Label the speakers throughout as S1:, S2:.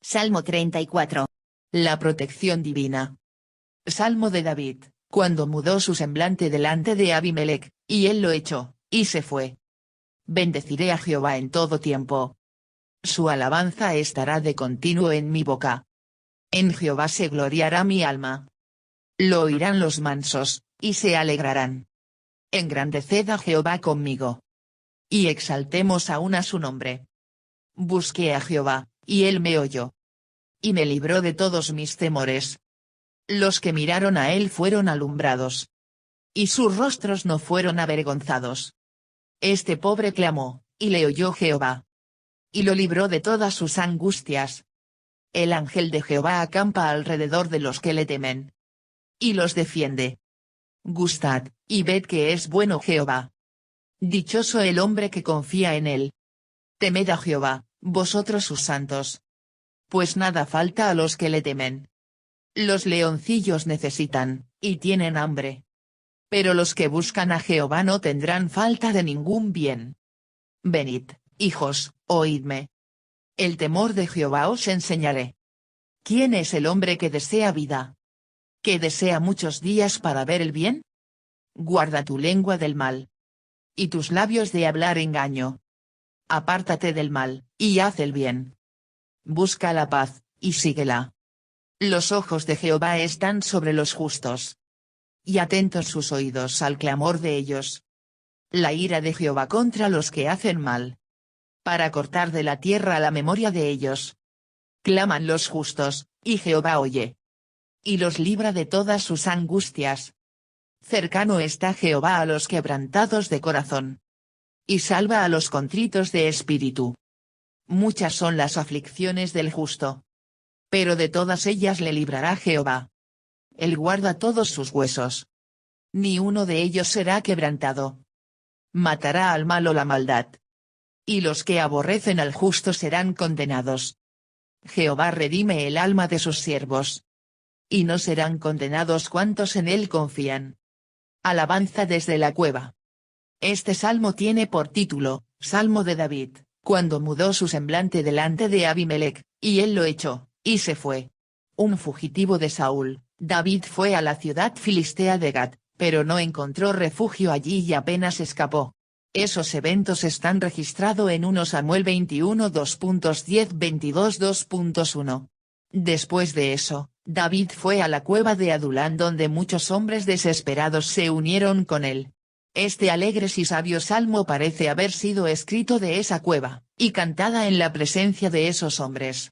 S1: Salmo 34.
S2: La protección divina. Salmo de David, cuando mudó su semblante delante de Abimelech, y él lo echó, y se fue. Bendeciré a Jehová en todo tiempo. Su alabanza estará de continuo en mi boca. En Jehová se gloriará mi alma. Lo oirán los mansos, y se alegrarán. Engrandeced a Jehová conmigo. Y exaltemos aún a su nombre. Busqué a Jehová, y él me oyó. Y me libró de todos mis temores. Los que miraron a él fueron alumbrados. Y sus rostros no fueron avergonzados. Este pobre clamó, y le oyó Jehová. Y lo libró de todas sus angustias. El ángel de Jehová acampa alrededor de los que le temen. Y los defiende. Gustad, y ved que es bueno Jehová. Dichoso el hombre que confía en él. Temed a Jehová, vosotros sus santos. Pues nada falta a los que le temen. Los leoncillos necesitan, y tienen hambre. Pero los que buscan a Jehová no tendrán falta de ningún bien. Venid, hijos, oídme. El temor de Jehová os enseñaré. ¿Quién es el hombre que desea vida? ¿Que desea muchos días para ver el bien? Guarda tu lengua del mal. Y tus labios de hablar engaño. Apártate del mal, y haz el bien. Busca la paz, y síguela. Los ojos de Jehová están sobre los justos. Y atentos sus oídos al clamor de ellos. La ira de Jehová contra los que hacen mal. Para cortar de la tierra la memoria de ellos. Claman los justos, y Jehová oye. Y los libra de todas sus angustias. Cercano está Jehová a los quebrantados de corazón. Y salva a los contritos de espíritu. Muchas son las aflicciones del justo. Pero de todas ellas le librará Jehová. Él guarda todos sus huesos. Ni uno de ellos será quebrantado. Matará al malo la maldad. Y los que aborrecen al justo serán condenados. Jehová redime el alma de sus siervos. Y no serán condenados cuantos en él confían. Alabanza desde la cueva. Este salmo tiene por título, Salmo de David, cuando mudó su semblante delante de Abimelech, y él lo echó, y se fue. Un fugitivo de Saúl, David fue a la ciudad filistea de Gat, pero no encontró refugio allí y apenas escapó. Esos eventos están registrados en 1 Samuel 21 2.10 22 2.1. Después de eso, David fue a la cueva de Adulán donde muchos hombres desesperados se unieron con él. Este alegre y sabio salmo parece haber sido escrito de esa cueva, y cantada en la presencia de esos hombres.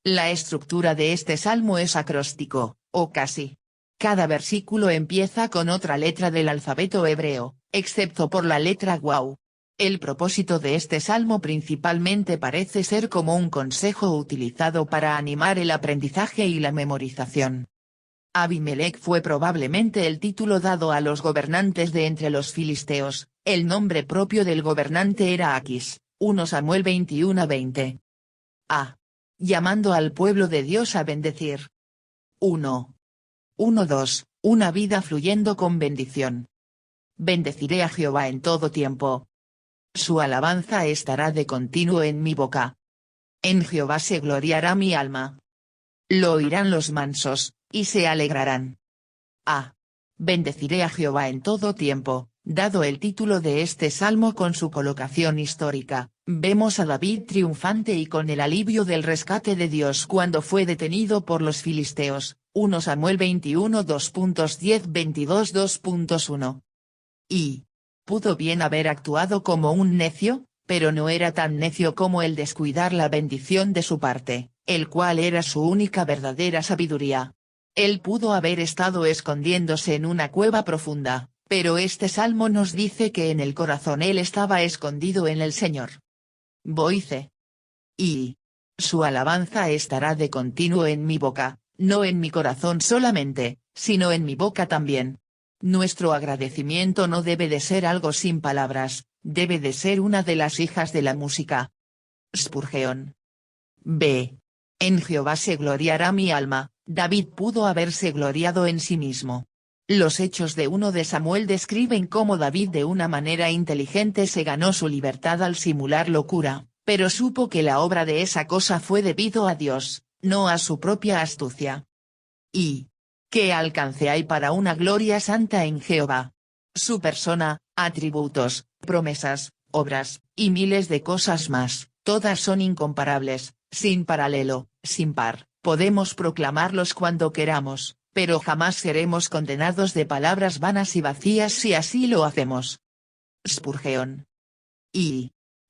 S2: La estructura de este salmo es acróstico, o casi. Cada versículo empieza con otra letra del alfabeto hebreo, excepto por la letra Waw. El propósito de este salmo principalmente parece ser como un consejo utilizado para animar el aprendizaje y la memorización. Abimelech fue probablemente el título dado a los gobernantes de entre los filisteos, el nombre propio del gobernante era Aquis, 1 Samuel 21:20. A. Llamando al pueblo de Dios a bendecir. 1.2. Una vida fluyendo con bendición. Bendeciré a Jehová en todo tiempo. Su alabanza estará de continuo en mi boca. En Jehová se gloriará mi alma. Lo oirán los mansos, y se alegrarán. A. Bendeciré a Jehová en todo tiempo. Dado el título de este salmo con su colocación histórica, vemos a David triunfante y con el alivio del rescate de Dios cuando fue detenido por los filisteos, 1 Samuel 21 2.10 22 2.1. Y pudo bien haber actuado como un necio, pero no era tan necio como el descuidar la bendición de su parte, el cual era su única verdadera sabiduría. Él pudo haber estado escondiéndose en una cueva profunda, pero este salmo nos dice que en el corazón él estaba escondido en el Señor. Boice. Y su alabanza estará de continuo en mi boca, no en mi corazón solamente, sino en mi boca también. Nuestro agradecimiento no debe de ser algo sin palabras, debe de ser una de las hijas de la música. Spurgeon. B. En Jehová se gloriará mi alma. David pudo haberse gloriado en sí mismo. Los hechos de 1 de Samuel describen cómo David de una manera inteligente se ganó su libertad al simular locura, pero supo que la obra de esa cosa fue debido a Dios, no a su propia astucia. Y ¿qué alcance hay para una gloria santa en Jehová? Su persona, atributos, promesas, obras, y miles de cosas más, todas son incomparables, sin paralelo, sin par, podemos proclamarlos cuando queramos, pero jamás seremos condenados de palabras vanas y vacías si así lo hacemos. Spurgeon.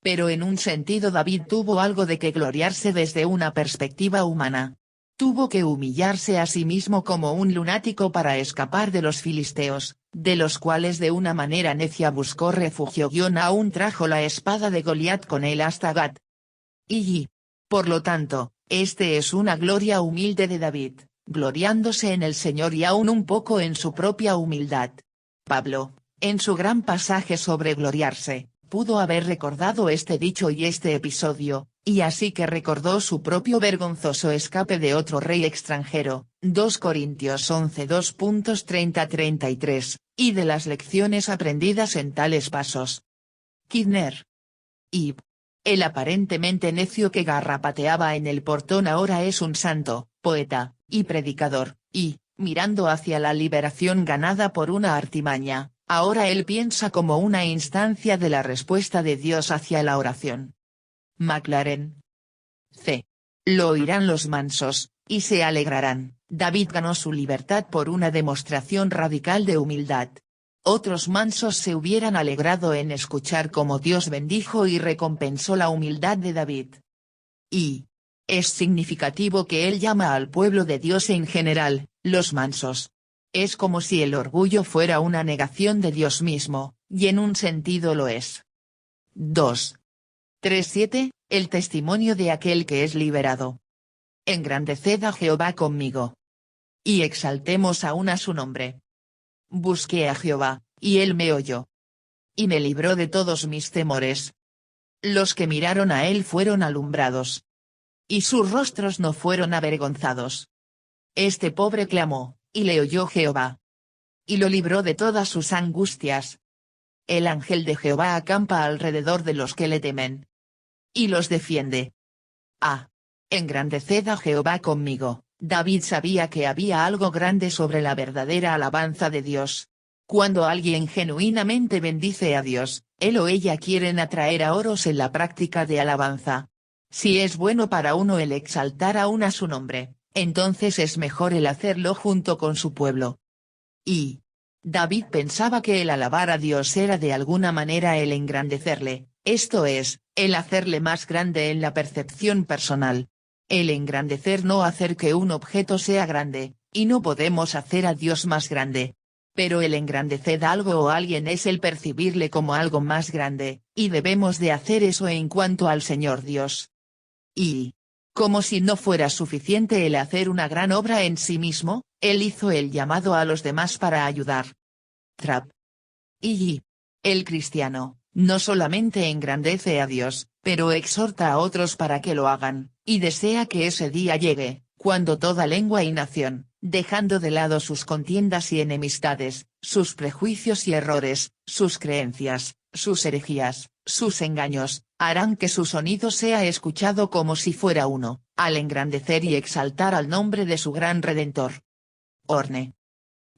S2: Pero en un sentido David tuvo algo de que gloriarse desde una perspectiva humana. Tuvo que humillarse a sí mismo como un lunático para escapar de los filisteos, de los cuales de una manera necia buscó refugio. Aún trajo la espada de Goliat con él hasta Gat. Por lo tanto, este es una gloria humilde de David, gloriándose en el Señor y aún un poco en su propia humildad. Pablo, en su gran pasaje sobre gloriarse, pudo haber recordado este dicho y este episodio, y así que recordó su propio vergonzoso escape de otro rey extranjero, 2 Corintios 11 2.30-33, y de las lecciones aprendidas en tales pasos. Kidner. El aparentemente necio que garrapateaba en el portón ahora es un santo, poeta, y predicador, y, mirando hacia la liberación ganada por una artimaña, ahora él piensa como una instancia de la respuesta de Dios hacia la oración. Maclaren. C. Lo oirán los mansos, y se alegrarán. David ganó su libertad por una demostración radical de humildad. Otros mansos se hubieran alegrado en escuchar cómo Dios bendijo y recompensó la humildad de David. Es significativo que él llama al pueblo de Dios en general, los mansos. Es como si el orgullo fuera una negación de Dios mismo, y en un sentido lo es. 2. 3:7, el testimonio de aquel que es liberado. Engrandeced a Jehová conmigo. Y exaltemos aún a su nombre. Busqué a Jehová, y él me oyó. Y me libró de todos mis temores. Los que miraron a él fueron alumbrados. Y sus rostros no fueron avergonzados. Este pobre clamó, y le oyó Jehová. Y lo libró de todas sus angustias. El ángel de Jehová acampa alrededor de los que le temen. Y los defiende. Engrandeced a Jehová conmigo. David sabía que había algo grande sobre la verdadera alabanza de Dios. Cuando alguien genuinamente bendice a Dios, él o ella quieren atraer a otros en la práctica de alabanza. Si es bueno para uno el exaltar aún a su nombre, entonces es mejor el hacerlo junto con su pueblo. David pensaba que el alabar a Dios era de alguna manera el engrandecerle, esto es, el hacerle más grande en la percepción personal. El engrandecer no hacer que un objeto sea grande, y no podemos hacer a Dios más grande. Pero el engrandecer algo o alguien es el percibirle como algo más grande, y debemos de hacer eso en cuanto al Señor Dios. Como si no fuera suficiente el hacer una gran obra en sí mismo, él hizo el llamado a los demás para ayudar. Trapp. El cristiano, no solamente engrandece a Dios, pero exhorta a otros para que lo hagan, y desea que ese día llegue, cuando toda lengua y nación, dejando de lado sus contiendas y enemistades, sus prejuicios y errores, sus creencias, sus herejías, sus engaños, harán que su sonido sea escuchado como si fuera uno, al engrandecer y exaltar al nombre de su gran Redentor. Orne.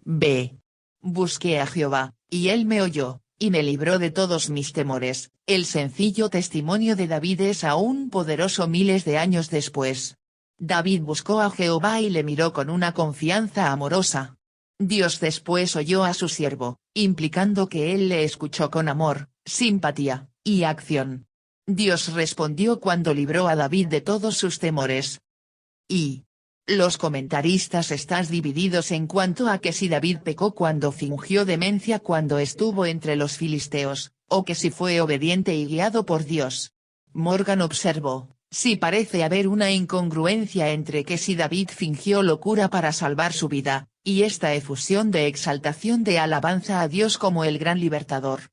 S2: B. Busqué a Jehová, y él me oyó, y me libró de todos mis temores. El sencillo testimonio de David es aún poderoso miles de años después. David buscó a Jehová y le miró con una confianza amorosa. Dios después oyó a su siervo, implicando que él le escuchó con amor, simpatía, y acción. Dios respondió cuando libró a David de todos sus temores. Los comentaristas están divididos en cuanto a que si David pecó cuando fingió demencia cuando estuvo entre los filisteos, o que si fue obediente y guiado por Dios. Morgan observó, sí parece haber una incongruencia entre que si David fingió locura para salvar su vida, y esta efusión de exaltación de alabanza a Dios como el gran libertador.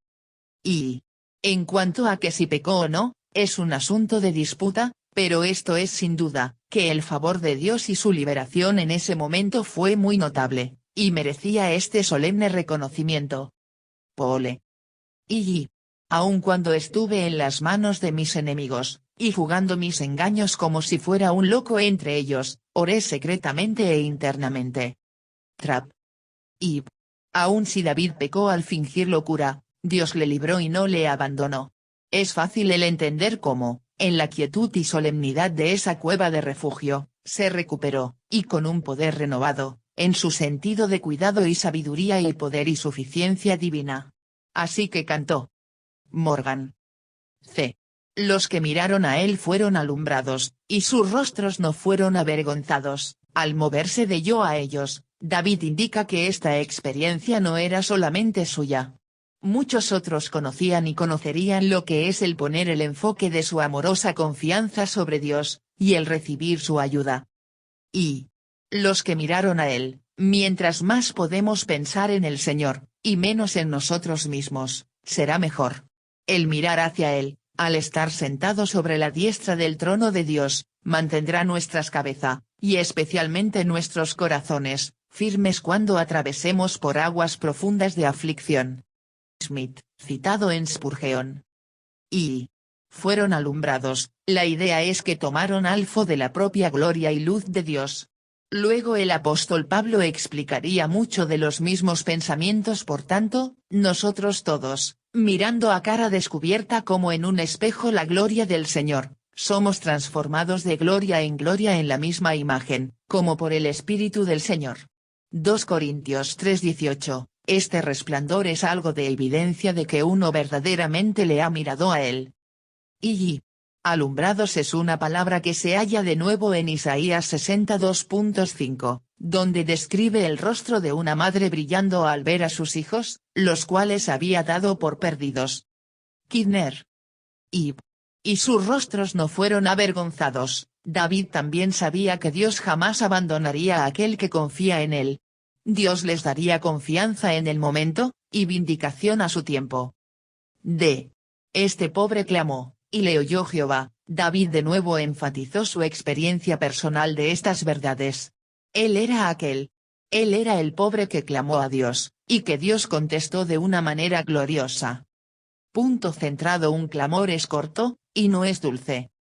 S2: En cuanto a que si pecó o no, es un asunto de disputa, pero esto es sin duda, que el favor de Dios y su liberación en ese momento fue muy notable, y merecía este solemne reconocimiento. Pole. Aun cuando estuve en las manos de mis enemigos, y jugando mis engaños como si fuera un loco entre ellos, oré secretamente e internamente. Trap. Ib. Aun si David pecó al fingir locura, Dios le libró y no le abandonó. Es fácil el entender cómo, en la quietud y solemnidad de esa cueva de refugio, se recuperó, y con un poder renovado, en su sentido de cuidado y sabiduría y poder y suficiencia divina. Así que cantó. Morgan. C. Los que miraron a él fueron alumbrados, y sus rostros no fueron avergonzados. Al moverse de yo a ellos, David indica que esta experiencia no era solamente suya. Muchos otros conocían y conocerían lo que es el poner el enfoque de su amorosa confianza sobre Dios, y el recibir su ayuda. Y los que miraron a él, mientras más podemos pensar en el Señor, y menos en nosotros mismos, será mejor. El mirar hacia él, al estar sentado sobre la diestra del trono de Dios, mantendrá nuestras cabezas, y especialmente nuestros corazones, firmes cuando atravesemos por aguas profundas de aflicción. Smith, citado en Spurgeon. Y fueron alumbrados, la idea es que tomaron algo de la propia gloria y luz de Dios. Luego el apóstol Pablo explicaría mucho de los mismos pensamientos. Por tanto, nosotros todos, mirando a cara descubierta como en un espejo la gloria del Señor, somos transformados de gloria en gloria en la misma imagen, como por el Espíritu del Señor. 2 Corintios 3:18, este resplandor es algo de evidencia de que uno verdaderamente le ha mirado a él. Y alumbrados es una palabra que se halla de nuevo en Isaías 62.5, donde describe el rostro de una madre brillando al ver a sus hijos, los cuales había dado por perdidos. Kidner. Y sus rostros no fueron avergonzados. David también sabía que Dios jamás abandonaría a aquel que confía en él. Dios les daría confianza en el momento, y vindicación a su tiempo. Este pobre clamó, y le oyó Jehová. David de nuevo enfatizó su experiencia personal de estas verdades. Él era el pobre que clamó a Dios, y que Dios contestó de una manera gloriosa. Punto centrado. Un clamor es corto, y no es dulce.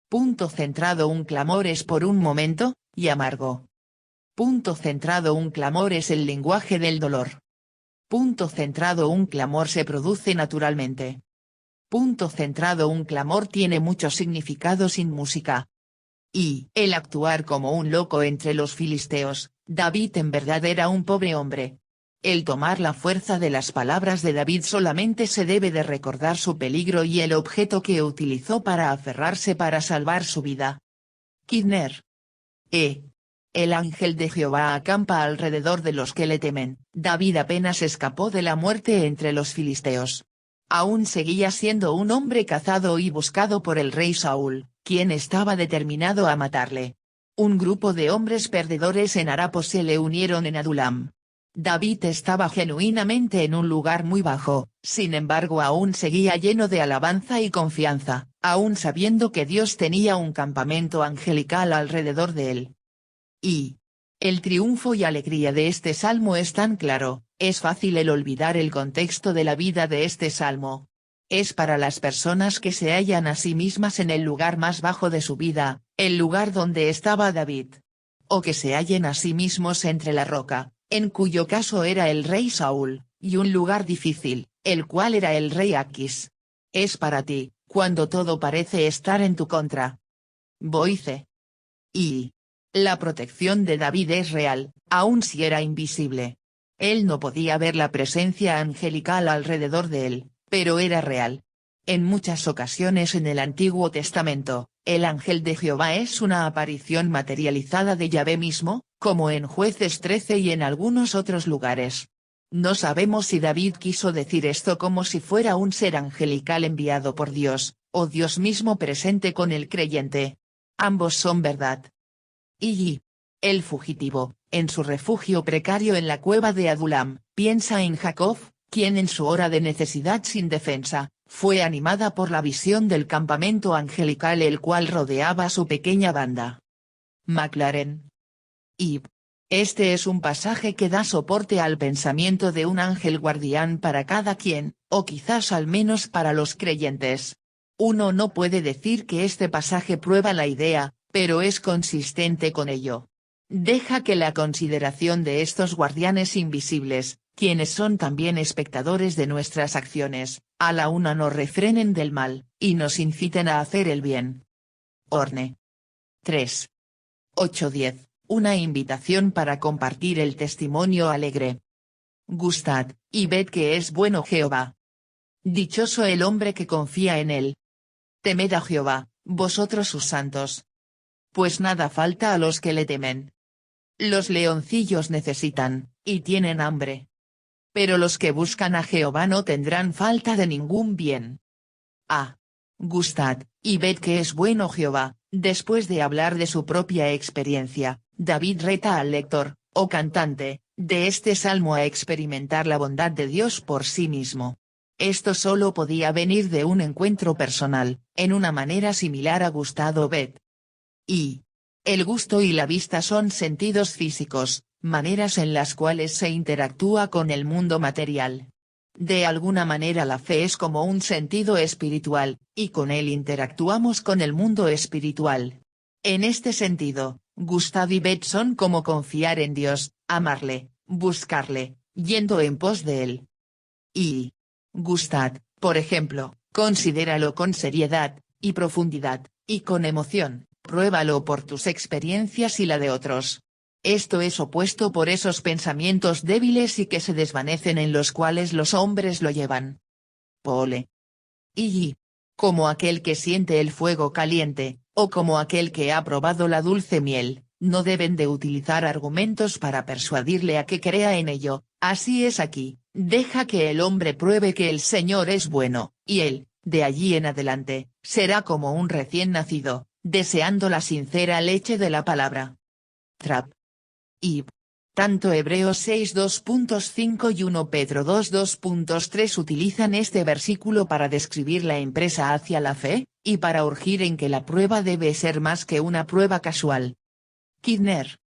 S2: Punto centrado. Un clamor es por un momento, y amargo. Punto centrado. Un clamor es el lenguaje del dolor. Punto centrado. Un clamor se produce naturalmente. Punto centrado. Un clamor tiene mucho significado sin música. Y el actuar como un loco entre los filisteos, David en verdad era un pobre hombre. El tomar la fuerza de las palabras de David solamente se debe de recordar su peligro y el objeto que utilizó para aferrarse para salvar su vida. Kidner. El ángel de Jehová acampa alrededor de los que le temen. David apenas escapó de la muerte entre los filisteos. Aún seguía siendo un hombre cazado y buscado por el rey Saúl, quien estaba determinado a matarle. Un grupo de hombres perdedores en Arapo se le unieron en Adulam. David estaba genuinamente en un lugar muy bajo, sin embargo aún seguía lleno de alabanza y confianza, aún sabiendo que Dios tenía un campamento angelical alrededor de él. Y el triunfo y alegría de este salmo es tan claro, es fácil el olvidar el contexto de la vida de este salmo. Es para las personas que se hallan a sí mismas en el lugar más bajo de su vida, el lugar donde estaba David. O que se hallen a sí mismos entre la roca, en cuyo caso era el rey Saúl, y un lugar difícil, el cual era el rey Aquis. Es para ti, cuando todo parece estar en tu contra. Boice. Y la protección de David es real, aun si era invisible. Él no podía ver la presencia angelical alrededor de él, pero era real. En muchas ocasiones en el Antiguo Testamento, el ángel de Jehová es una aparición materializada de Yahvé mismo, como en Jueces 13 y en algunos otros lugares. No sabemos si David quiso decir esto como si fuera un ser angelical enviado por Dios, o Dios mismo presente con el creyente. Ambos son verdad. Y el fugitivo, en su refugio precario en la cueva de Adulam, piensa en Jacob, quien en su hora de necesidad sin defensa, fue animada por la visión del campamento angelical el cual rodeaba su pequeña banda. McLaren. Este es un pasaje que da soporte al pensamiento de un ángel guardián para cada quien, o quizás al menos para los creyentes. Uno no puede decir que este pasaje prueba la idea, pero es consistente con ello. Deja que la consideración de estos guardianes invisibles, quienes son también espectadores de nuestras acciones, a la una nos refrenen del mal, y nos inciten a hacer el bien. Orne. 3. 8-10, una invitación para compartir el testimonio alegre. Gustad, y ved que es bueno Jehová. Dichoso el hombre que confía en él. Temed a Jehová, vosotros sus santos. Pues nada falta a los que le temen. Los leoncillos necesitan, y tienen hambre. Pero los que buscan a Jehová no tendrán falta de ningún bien. Gustad, y ved que es bueno Jehová. Después de hablar de su propia experiencia, David reta al lector, o cantante, de este salmo a experimentar la bondad de Dios por sí mismo. Esto solo podía venir de un encuentro personal, en una manera similar a gustad o ved. El gusto y la vista son sentidos físicos, maneras en las cuales se interactúa con el mundo material. De alguna manera la fe es como un sentido espiritual, y con él interactuamos con el mundo espiritual. En este sentido, gustad y ved son como confiar en Dios, amarle, buscarle, yendo en pos de él. Gustad, por ejemplo, considéralo con seriedad, y profundidad, y con emoción, pruébalo por tus experiencias y la de otros. Esto es opuesto por esos pensamientos débiles y que se desvanecen en los cuales los hombres lo llevan. Pole. Como aquel que siente el fuego caliente, o como aquel que ha probado la dulce miel, no deben de utilizar argumentos para persuadirle a que crea en ello. Así es aquí, deja que el hombre pruebe que el Señor es bueno, y él, de allí en adelante, será como un recién nacido, deseando la sincera leche de la palabra. Trap. Tanto Hebreos 6 2.5 y 1 Pedro 2 2.3 utilizan este versículo para describir la empresa hacia la fe, y para urgir en que la prueba debe ser más que una prueba casual. Kidner.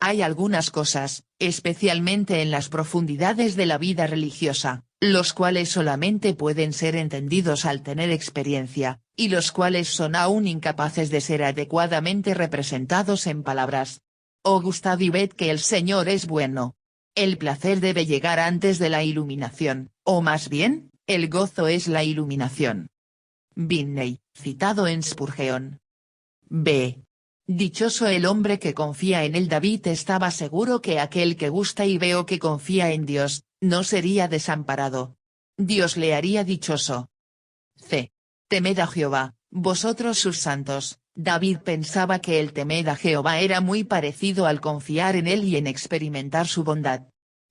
S2: Hay algunas cosas, especialmente en las profundidades de la vida religiosa, los cuales solamente pueden ser entendidos al tener experiencia, y los cuales son aún incapaces de ser adecuadamente representados en palabras. Gustad y ved que el Señor es bueno. El placer debe llegar antes de la iluminación, o más bien, el gozo es la iluminación. Binney, citado en Spurgeon. Dichoso el hombre que confía en él. David estaba seguro que aquel que gusta y ve o que confía en Dios, no sería desamparado. Dios le haría dichoso. Temed a Jehová, vosotros sus santos. David pensaba que el temed a Jehová era muy parecido al confiar en él y en experimentar su bondad.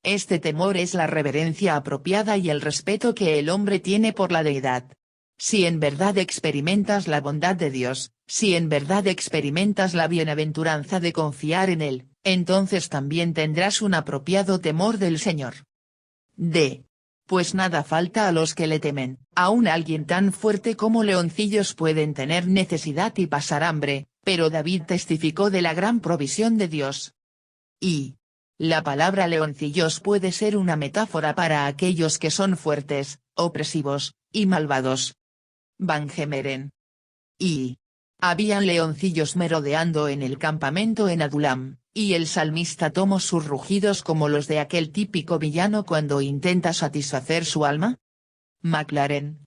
S2: Este temor es la reverencia apropiada y el respeto que el hombre tiene por la deidad. Si en verdad experimentas la bondad de Dios, si en verdad experimentas la bienaventuranza de confiar en él, entonces también tendrás un apropiado temor del Señor. Pues nada falta a los que le temen. Aún alguien tan fuerte como leoncillos pueden tener necesidad y pasar hambre, pero David testificó de la gran provisión de Dios. La palabra leoncillos puede ser una metáfora para aquellos que son fuertes, opresivos, y malvados. Van Gemeren. Habían leoncillos merodeando en el campamento en Adulam, y el salmista tomó sus rugidos como los de aquel típico villano cuando intenta satisfacer su alma. McLaren.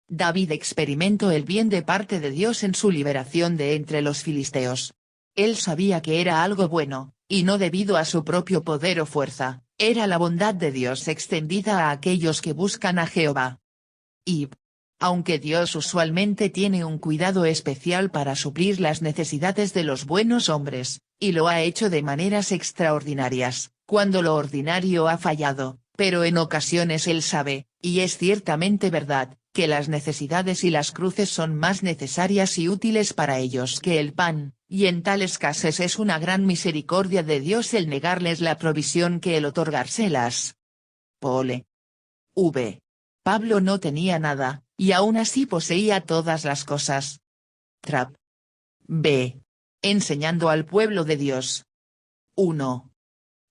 S2: David experimentó el bien de parte de Dios en su liberación de entre los filisteos. Él sabía que era algo bueno, y no debido a su propio poder o fuerza, era la bondad de Dios extendida a aquellos que buscan a Jehová. Aunque Dios usualmente tiene un cuidado especial para suplir las necesidades de los buenos hombres, y lo ha hecho de maneras extraordinarias, cuando lo ordinario ha fallado, pero en ocasiones Él sabe, y es ciertamente verdad, que las necesidades y las cruces son más necesarias y útiles para ellos que el pan, y en tales casos es una gran misericordia de Dios el negarles la provisión que el otorgárselas. Pole. Pablo no tenía nada, y aún así poseía todas las cosas. Trap. Enseñando al pueblo de Dios. 1.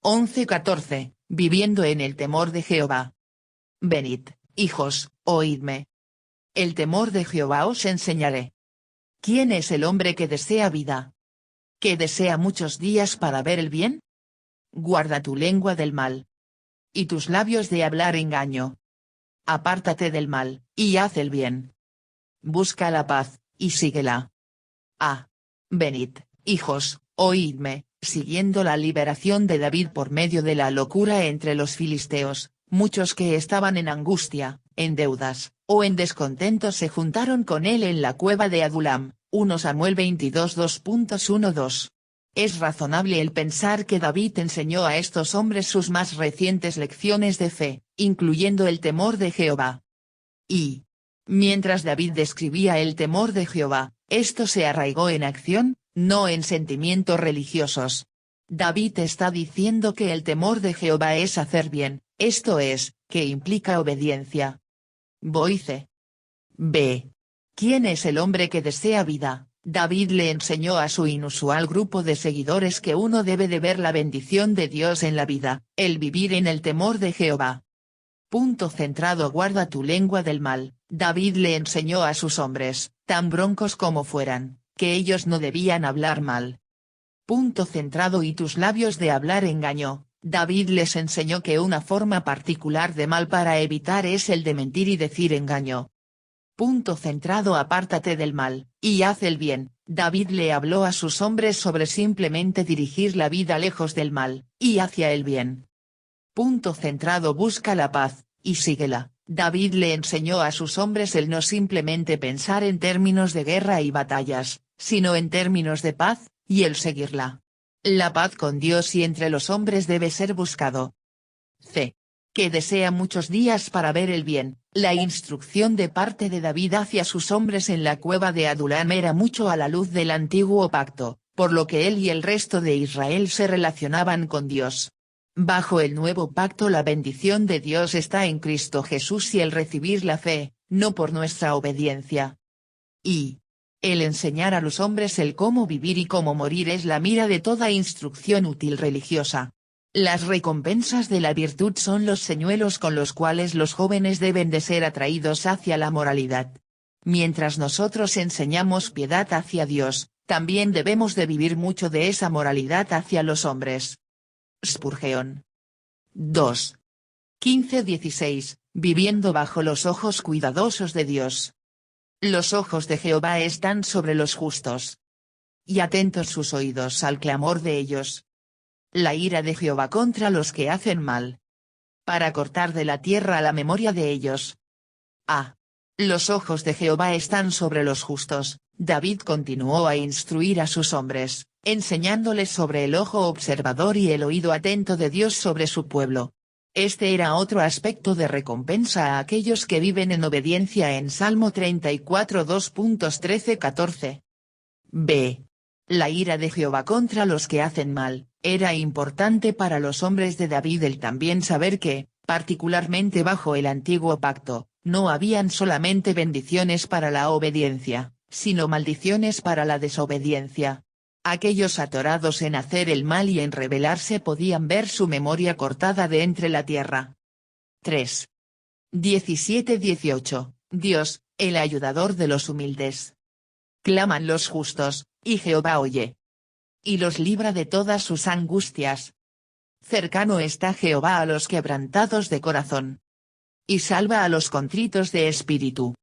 S2: 11-14, viviendo en el temor de Jehová. Venid, hijos, oídme. El temor de Jehová os enseñaré. ¿Quién es el hombre que desea vida? ¿Que desea muchos días para ver el bien? Guarda tu lengua del mal. Y tus labios de hablar engaño. Apártate del mal, y haz el bien. Busca la paz, y síguela. Venid, hijos, oídme, siguiendo la liberación de David por medio de la locura entre los filisteos, muchos que estaban en angustia, en deudas, o en descontento se juntaron con él en la cueva de Adulam, 1 Samuel 22 2.12. Es razonable el pensar que David enseñó a estos hombres sus más recientes lecciones de fe, incluyendo el temor de Jehová. Y, mientras David describía el temor de Jehová, esto se arraigó en acción, no en sentimientos religiosos. David está diciendo que el temor de Jehová es hacer bien, esto es, que implica obediencia. Boice. B. ¿Quién es el hombre que desea vida? David le enseñó a su inusual grupo de seguidores que uno debe de ver la bendición de Dios en la vida, el vivir en el temor de Jehová. Punto centrado. Guarda tu lengua del mal. David le enseñó a sus hombres, tan broncos como fueran, que ellos no debían hablar mal. Punto centrado. Y tus labios de hablar engaño. David les enseñó que una forma particular de mal para evitar es el de mentir y decir engaño. Punto centrado. Apártate del mal, y haz el bien. David le habló a sus hombres sobre simplemente dirigir la vida lejos del mal, y hacia el bien. Punto centrado. Busca la paz, y síguela. David le enseñó a sus hombres el no simplemente pensar en términos de guerra y batallas, sino en términos de paz, y el seguirla. La paz con Dios y entre los hombres debe ser buscado. C. Que desea muchos días para ver el bien. La instrucción de parte de David hacia sus hombres en la cueva de Adulam era mucho a la luz del antiguo pacto, por lo que él y el resto de Israel se relacionaban con Dios. Bajo el nuevo pacto la bendición de Dios está en Cristo Jesús y el recibir la fe, no por nuestra obediencia. Y el enseñar a los hombres el cómo vivir y cómo morir es la mira de toda instrucción útil religiosa. Las recompensas de la virtud son los señuelos con los cuales los jóvenes deben de ser atraídos hacia la moralidad. Mientras nosotros enseñamos piedad hacia Dios, también debemos de vivir mucho de esa moralidad hacia los hombres. Spurgeon. 2. 15-16, viviendo bajo los ojos cuidadosos de Dios. Los ojos de Jehová están sobre los justos. Y atentos sus oídos al clamor de ellos. La ira de Jehová contra los que hacen mal. Para cortar de la tierra la memoria de ellos. Los ojos de Jehová están sobre los justos. David continuó a instruir a sus hombres, enseñándoles sobre el ojo observador y el oído atento de Dios sobre su pueblo. Este era otro aspecto de recompensa a aquellos que viven en obediencia en Salmo 34 2.13-14. B. La ira de Jehová contra los que hacen mal. Era importante para los hombres de David el también saber que, particularmente bajo el antiguo pacto, no habían solamente bendiciones para la obediencia, sino maldiciones para la desobediencia. Aquellos atorados en hacer el mal y en rebelarse podían ver su memoria cortada de entre la tierra. 3. 17-18, Dios, el ayudador de los humildes. Claman los justos, y Jehová oye. Y los libra de todas sus angustias. Cercano está Jehová a los quebrantados de corazón. Y salva a los contritos de espíritu.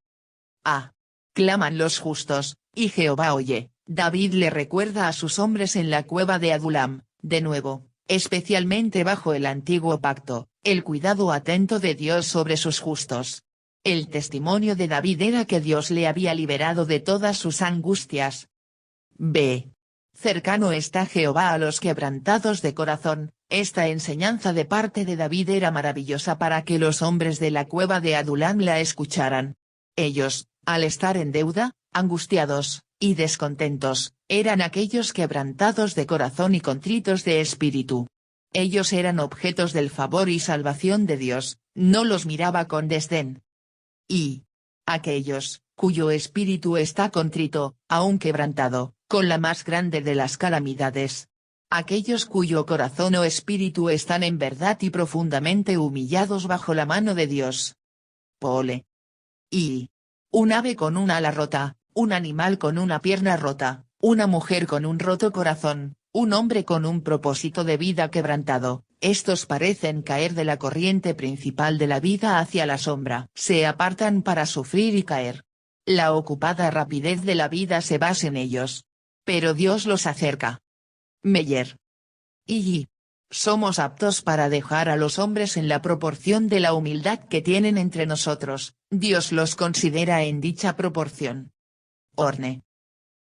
S2: Claman los justos, y Jehová oye. David le recuerda a sus hombres en la cueva de Adulam, de nuevo, especialmente bajo el antiguo pacto, el cuidado atento de Dios sobre sus justos. El testimonio de David era que Dios le había liberado de todas sus angustias. B. Cercano está Jehová a los quebrantados de corazón. Esta enseñanza de parte de David era maravillosa para que los hombres de la cueva de Adulam la escucharan. Ellos, al estar en deuda, angustiados, y descontentos, eran aquellos quebrantados de corazón y contritos de espíritu. Ellos eran objetos del favor y salvación de Dios, no los miraba con desdén. Y aquellos, cuyo espíritu está contrito, aun quebrantado, con la más grande de las calamidades. Aquellos cuyo corazón o espíritu están en verdad y profundamente humillados bajo la mano de Dios. Pole. Y un ave con un ala rota, un animal con una pierna rota, una mujer con un roto corazón, un hombre con un propósito de vida quebrantado. Estos parecen caer de la corriente principal de la vida hacia la sombra. Se apartan para sufrir y caer. La ocupada rapidez de la vida se basa en ellos. Pero Dios los acerca. Meyer. Y somos aptos para dejar a los hombres en la proporción de la humildad que tienen entre nosotros, Dios los considera en dicha proporción. Orne.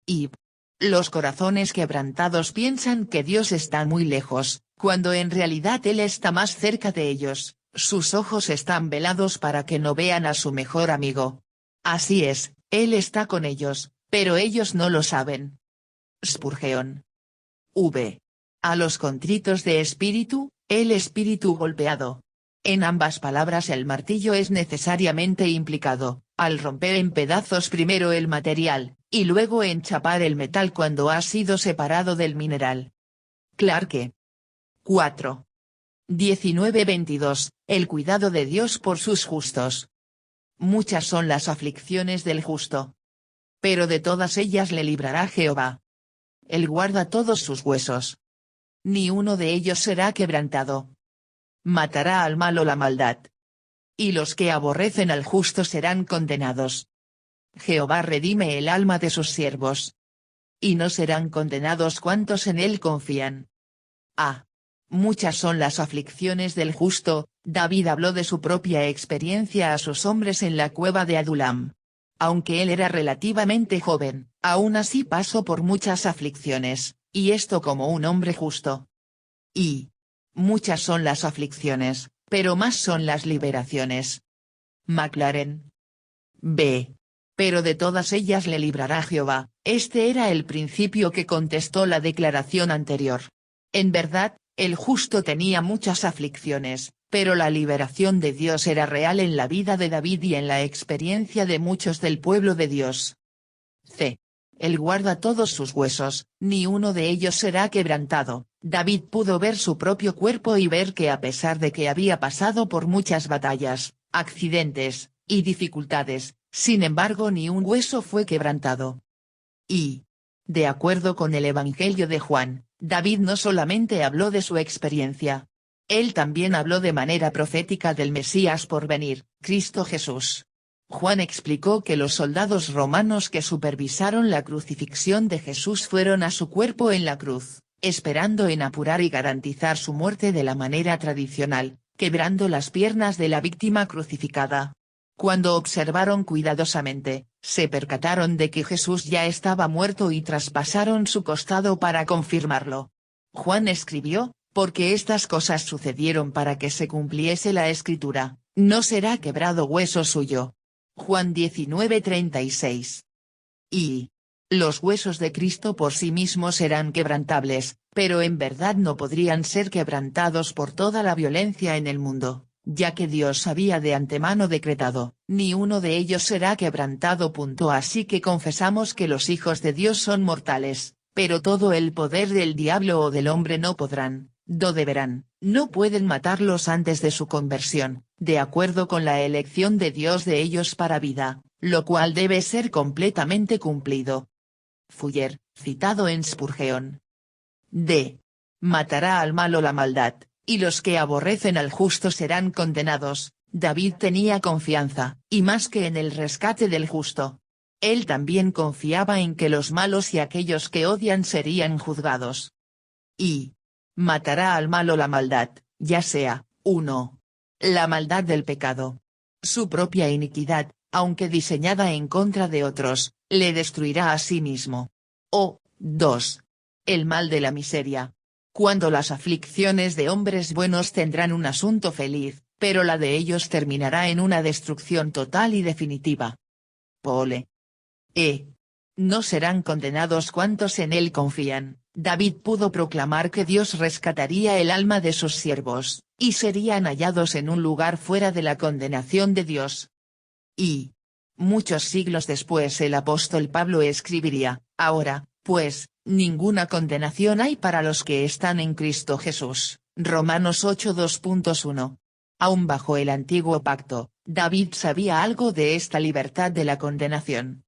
S2: Y los corazones quebrantados piensan que Dios está muy lejos, cuando en realidad Él está más cerca de ellos, sus ojos están velados para que no vean a su mejor amigo. Así es, Él está con ellos, pero ellos no lo saben. Spurgeon. V. A los contritos de espíritu, el espíritu golpeado. En ambas palabras el martillo es necesariamente implicado, al romper en pedazos primero el material, y luego enchapar el metal cuando ha sido separado del mineral. Clarke. 4. 19:22, el cuidado de Dios por sus justos. Muchas son las aflicciones del justo. Pero de todas ellas le librará Jehová. Él guarda todos sus huesos. Ni uno de ellos será quebrantado. Matará al malo la maldad. Y los que aborrecen al justo serán condenados. Jehová redime el alma de sus siervos. Y no serán condenados cuantos en él confían. Muchas son las aflicciones del justo. David habló de su propia experiencia a sus hombres en la cueva de Adulam. Aunque él era relativamente joven, aún así pasó por muchas aflicciones, y esto como un hombre justo. Y muchas son las aflicciones, pero más son las liberaciones. Maclaren. B. Pero de todas ellas le librará Jehová. Este era el principio que contestó la declaración anterior. En verdad, el justo tenía muchas aflicciones, pero la liberación de Dios era real en la vida de David y en la experiencia de muchos del pueblo de Dios. C. Él guarda todos sus huesos, ni uno de ellos será quebrantado. David pudo ver su propio cuerpo y ver que a pesar de que había pasado por muchas batallas, accidentes, y dificultades, sin embargo ni un hueso fue quebrantado. Y, de acuerdo con el Evangelio de Juan, David no solamente habló de su experiencia. Él también habló de manera profética del Mesías por venir, Cristo Jesús. Juan explicó que los soldados romanos que supervisaron la crucifixión de Jesús fueron a su cuerpo en la cruz, esperando en apurar y garantizar su muerte de la manera tradicional, quebrando las piernas de la víctima crucificada. Cuando observaron cuidadosamente, se percataron de que Jesús ya estaba muerto y traspasaron su costado para confirmarlo. Juan escribió, porque estas cosas sucedieron para que se cumpliese la escritura, no será quebrado hueso suyo. Juan 19:36. Y los huesos de Cristo por sí mismos eran quebrantables, pero en verdad no podrían ser quebrantados por toda la violencia en el mundo, ya que Dios había de antemano decretado, ni uno de ellos será quebrantado. Así que confesamos que los hijos de Dios son mortales, pero todo el poder del diablo o del hombre no podrán, no pueden matarlos antes de su conversión, de acuerdo con la elección de Dios de ellos para vida, lo cual debe ser completamente cumplido. Fuller, citado en Spurgeon. D. Matará al malo la maldad, y los que aborrecen al justo serán condenados. David tenía confianza, y más que en el rescate del justo. Él también confiaba en que los malos y aquellos que odian serían juzgados. Y matará al malo la maldad, ya sea, 1. La maldad del pecado. Su propia iniquidad, aunque diseñada en contra de otros, le destruirá a sí mismo. O, 2. El mal de la miseria. Cuando las aflicciones de hombres buenos tendrán un asunto feliz, pero la de ellos terminará en una destrucción total y definitiva. Pole. No serán condenados cuantos en él confían. David pudo proclamar que Dios rescataría el alma de sus siervos, y serían hallados en un lugar fuera de la condenación de Dios. Y muchos siglos después el apóstol Pablo escribiría, ahora, pues, ninguna condenación hay para los que están en Cristo Jesús, Romanos 8:2.1. Aún bajo el antiguo pacto, David sabía algo de esta libertad de la condenación.